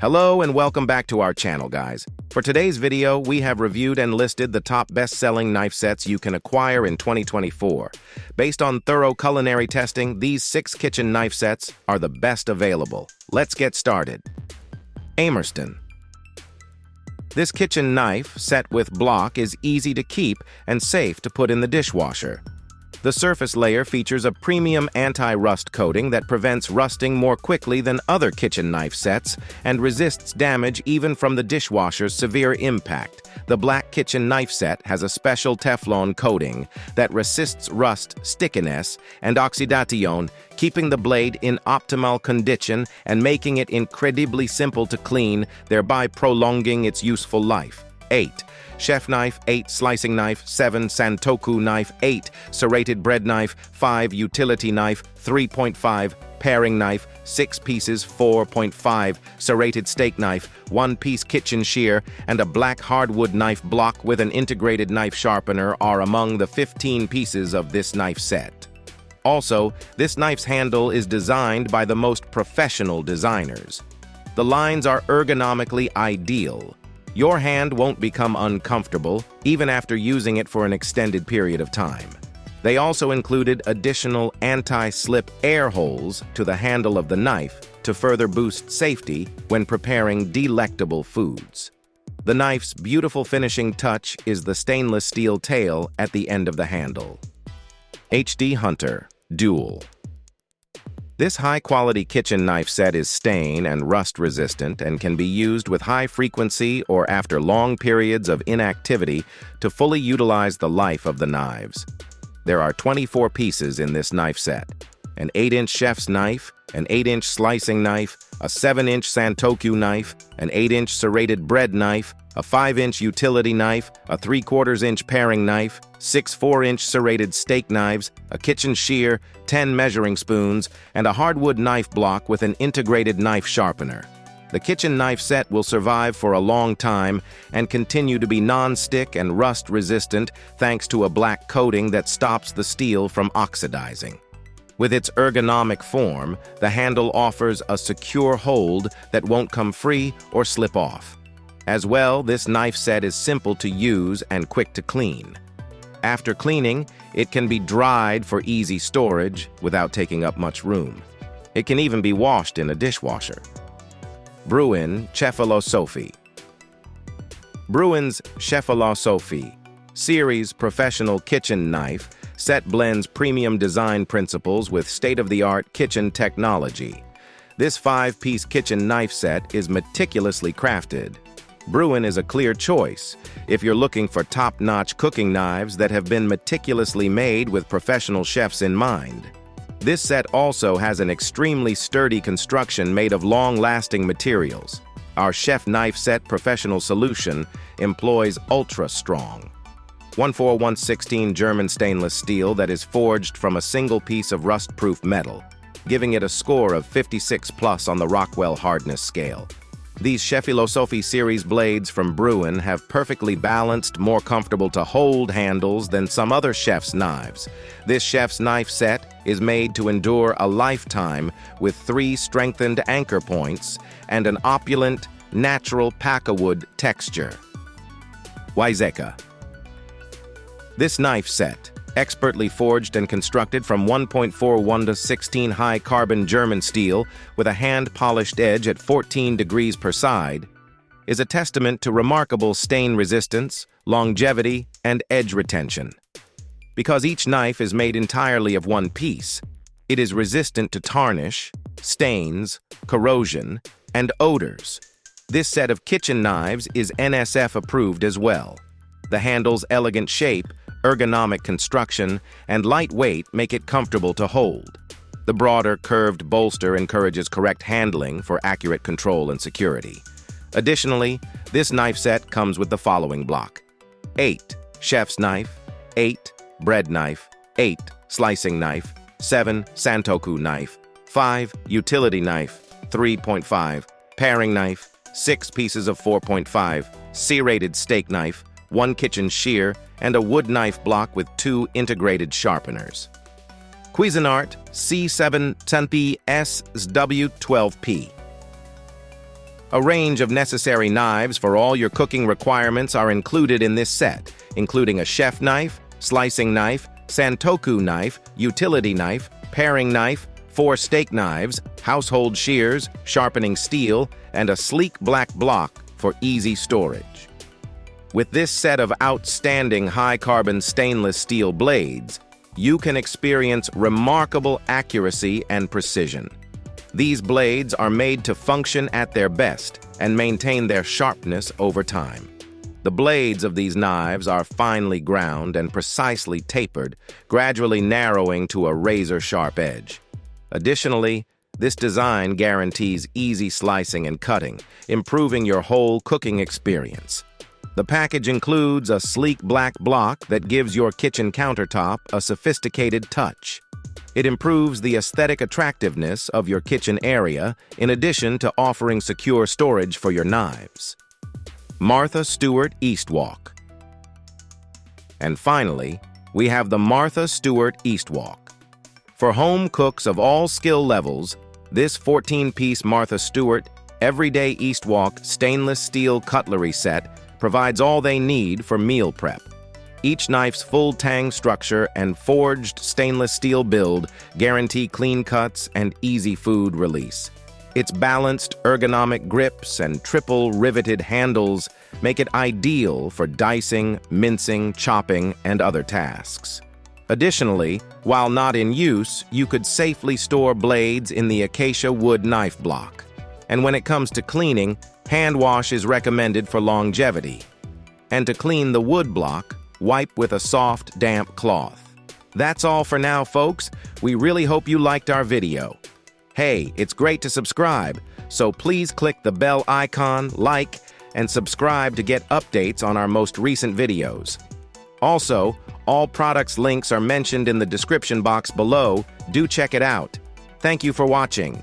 Hello and welcome back to our channel, guys. For today's video, we have reviewed and listed the top best-selling knife sets you can acquire in 2024. Based on thorough culinary testing, these 6 kitchen knife sets are the best available. Let's get started. Amorston. This kitchen knife, set with block, is easy to keep and safe to put in the dishwasher. The surface layer features a premium anti-rust coating that prevents rusting more quickly than other kitchen knife sets and resists damage even from the dishwasher's severe impact. The black kitchen knife set has a special Teflon coating that resists rust, stickiness, and oxidation, keeping the blade in optimal condition and making it incredibly simple to clean, thereby prolonging its useful life. 8. Chef knife, 8. Slicing knife, 7. Santoku knife, 8. Serrated bread knife, 5. Utility knife, 3.5. Paring knife, 6 pieces, 4.5. Serrated steak knife, 1 piece kitchen shear, and a black hardwood knife block with an integrated knife sharpener are among the 15 pieces of this knife set. Also, this knife's handle is designed by the most professional designers. The lines are ergonomically ideal. Your hand won't become uncomfortable, even after using it for an extended period of time. They also included additional anti-slip air holes to the handle of the knife to further boost safety when preparing delectable foods. The knife's beautiful finishing touch is the stainless steel tail at the end of the handle. HUNTER.DUAL. This high-quality kitchen knife set is stain and rust-resistant and can be used with high frequency or after long periods of inactivity to fully utilize the life of the knives. There are 24 pieces in this knife set: an 8-inch chef's knife, an 8-inch slicing knife, a 7-inch Santoku knife, an 8-inch serrated bread knife, a 5-inch utility knife, a 3/4-inch paring knife, 6 4-inch serrated steak knives, a kitchen shear, 10 measuring spoons, and a hardwood knife block with an integrated knife sharpener. The kitchen knife set will survive for a long time and continue to be non-stick and rust-resistant thanks to a black coating that stops the steel from oxidizing. With its ergonomic form, the handle offers a secure hold that won't come free or slip off. As well, this knife set is simple to use and quick to clean. After cleaning, it can be dried for easy storage without taking up much room. It can even be washed in a dishwasher. Brewin CHEFILOSOPHI. Brewin's CHEFILOSOPHI series professional kitchen knife set blends premium design principles with state-of-the-art kitchen technology. This 5-piece kitchen knife set is meticulously crafted. Brewin is a clear choice if you're looking for top-notch cooking knives that have been meticulously made with professional chefs in mind. This set also has an extremely sturdy construction made of long-lasting materials. Our chef knife set professional solution employs ultra-strong 141/16 German stainless steel that is forged from a single piece of rust-proof metal, giving it a score of 56+ on the Rockwell hardness scale. These CHEFILOSOPHI series blades from Brewin have perfectly balanced, more comfortable to hold handles than some other chef's knives. This chef's knife set is made to endure a lifetime with 3 strengthened anchor points and an opulent, natural pack-a-wood texture. WIZEKA. This knife set, expertly forged and constructed from 1.41/16 high-carbon German steel with a hand-polished edge at 14 degrees per side, is a testament to remarkable stain resistance, longevity, and edge retention. Because each knife is made entirely of one piece, it is resistant to tarnish, stains, corrosion, and odors. This set of kitchen knives is NSF approved as well. The handle's elegant shape, ergonomic construction, and light weight make it comfortable to hold. The broader, curved bolster encourages correct handling for accurate control and security. Additionally, this knife set comes with the following block: 8 chef's knife, 8 bread knife, 8 slicing knife, 7 Santoku knife, 5 utility knife, 3.5 paring knife, 6 pieces of 4.5 serrated steak knife, 1 kitchen shear, and a wood knife block with 2 integrated sharpeners. Cuisinart C77SSW-12P. A range of necessary knives for all your cooking requirements are included in this set, including a chef knife, slicing knife, santoku knife, utility knife, paring knife, 4 steak knives, household shears, sharpening steel, and a sleek black block for easy storage. With this set of outstanding high-carbon stainless steel blades, you can experience remarkable accuracy and precision. These blades are made to function at their best and maintain their sharpness over time. The blades of these knives are finely ground and precisely tapered, gradually narrowing to a razor-sharp edge. Additionally, this design guarantees easy slicing and cutting, improving your whole cooking experience. The package includes a sleek black block that gives your kitchen countertop a sophisticated touch. It improves the aesthetic attractiveness of your kitchen area, in addition to offering secure storage for your knives. Martha Stewart Eastwalk. And finally, we have the Martha Stewart Eastwalk. For home cooks of all skill levels, this 14-piece Martha Stewart Everyday Eastwalk stainless steel cutlery set provides all they need for meal prep. Each knife's full tang structure and forged stainless steel build guarantee clean cuts and easy food release. Its balanced ergonomic grips and triple riveted handles make it ideal for dicing, mincing, chopping, and other tasks. Additionally, while not in use, you could safely store blades in the acacia wood knife block. And when it comes to cleaning, hand wash is recommended for longevity. And to clean the wood block, wipe with a soft, damp cloth. That's all for now, folks. We really hope you liked our video. Hey, it's great to subscribe, so please click the bell icon, like, and subscribe to get updates on our most recent videos. Also, all products links are mentioned in the description box below. Do check it out. Thank you for watching.